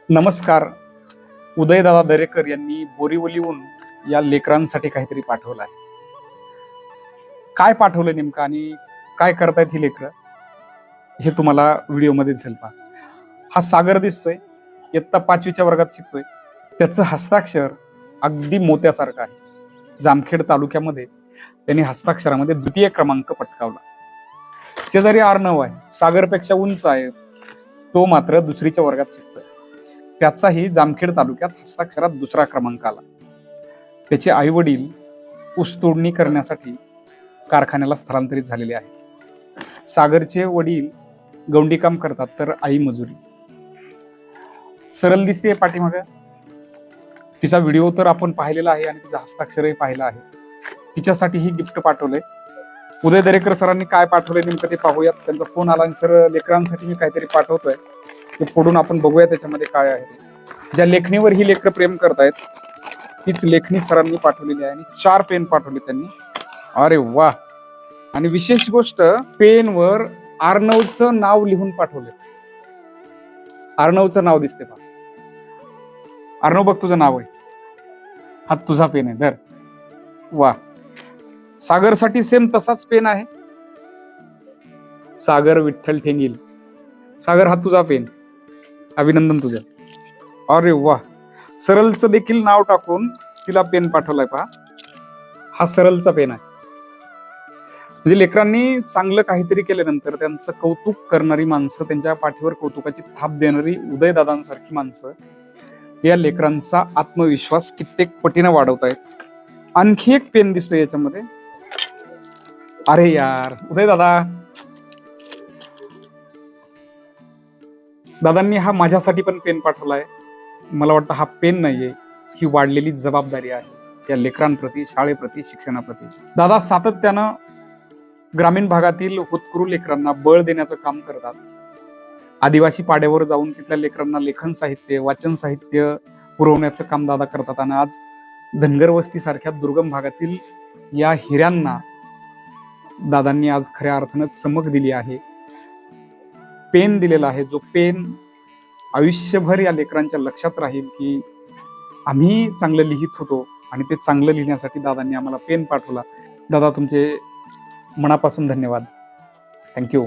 नमस्कार. उदयदादा दरेकर यांनी बोरिवलीहून या लेकरांसाठी काहीतरी पाठवलं आहे. काय पाठवलं नेमकं आणि काय करतायत ही लेकरं हे तुम्हाला व्हिडिओमध्ये दिसेल. पहा, हा सागर दिसतोय, इयत्ता 5वीच्या वर्गात शिकतोय. त्याचं हस्ताक्षर अगदी मोत्यासारखं आहे. जामखेड तालुक्यामध्ये त्यांनी हस्ताक्षरामध्ये 2य क्रमांक पटकावला. शेजारी अर्णव आहे, सागरपेक्षा उंच आहे, तो मात्र 2रीच्या वर्गात शिकतोय. त्याचाही जामखेड तालुक्यात हस्ताक्षरात 2रा क्रमांक आला. त्याचे आई वडील ऊसतोडणी करण्यासाठी कारखान्याला स्थलांतरित झालेले आहेत. सागरचे वडील गवंडी काम करतात तर आई मजुरी. सरळ दिसते पाठीमाग. तिचा व्हिडिओ तर आपण पाहिलेला आहे आणि तिचा हस्ताक्षरही पाहिला आहे. तिच्यासाठी ही गिफ्ट पाठवलंय. उदय दरेकर सरांनी काय पाठवलंय नेमकं ते पाहूयात. त्यांचा फोन आला आणि सर लेकरांसाठी मी काहीतरी पाठवतोय, ते फोडून आपण बघूया त्याच्यामध्ये काय आहे. ज्या लेखणीवर ही लेकरं प्रेम करतायत तीच लेखणी सरांनी पाठवलेली आहे आणि 4 पेन पाठवले त्यांनी. अरे वा. आणि विशेष गोष्ट, पेनवर अर्णवचं नाव लिहून पाठवले. अर्णवचं नाव दिसते पहा. अर्णव बघ, तुझं नाव आहे, हा तुझा पेन आहे, धर. वा. सागरसाठी सेम तसाच पेन आहे. सागर विठ्ठल ठेंगील. सागर, हा तुझा पेन, अभिनंदन तुझं. अरे वा. सरळचं देखील नाव टाकून तिला पेन पाठवलाय पहा. हा सरळचा पेन आहे. म्हणजे लेकरांनी चांगलं काहीतरी केल्यानंतर त्यांचं कौतुक करणारी माणसं, त्यांच्या पाठीवर कौतुकाची थाप देणारी उदयदादांसारखी माणसं या लेकरांचा आत्मविश्वास कित्येक पटीनं वाढवतायत. आणखी एक पेन दिसतोय याच्यामध्ये. अरे यार, उदयदादा, दादांनी हा माझ्यासाठी पण पेन पाठवलाय. मला वाटतं हा पेन नाहीये, ही वाढलेली जबाबदारी आहे या लेकरांप्रती, शाळेप्रती, शिक्षणाप्रती. दादा सातत्यानं ग्रामीण भागातील होतकरू लेकरांना बळ देण्याचं काम करतात. आदिवासी पाड्यावर जाऊन तिथल्या लेकरांना लेखन साहित्य, वाचन साहित्य पुरवण्याचं काम दादा करतात. आणि आज धनगर वस्ती सारख्या दुर्गम भागातील या हिऱ्यांना दादांनी आज खऱ्या अर्थानं चमक दिली आहे. पेन दिलेला आहे, जो पेन आयुष्यभर या लेकरांच्या लक्षात राहील की आम्ही चांगलं लिहित होतो आणि ते चांगलं लिहिण्यासाठी दादांनी आम्हाला पेन पाठवला. दादा, तुमचे मनापासून धन्यवाद. थँक्यू.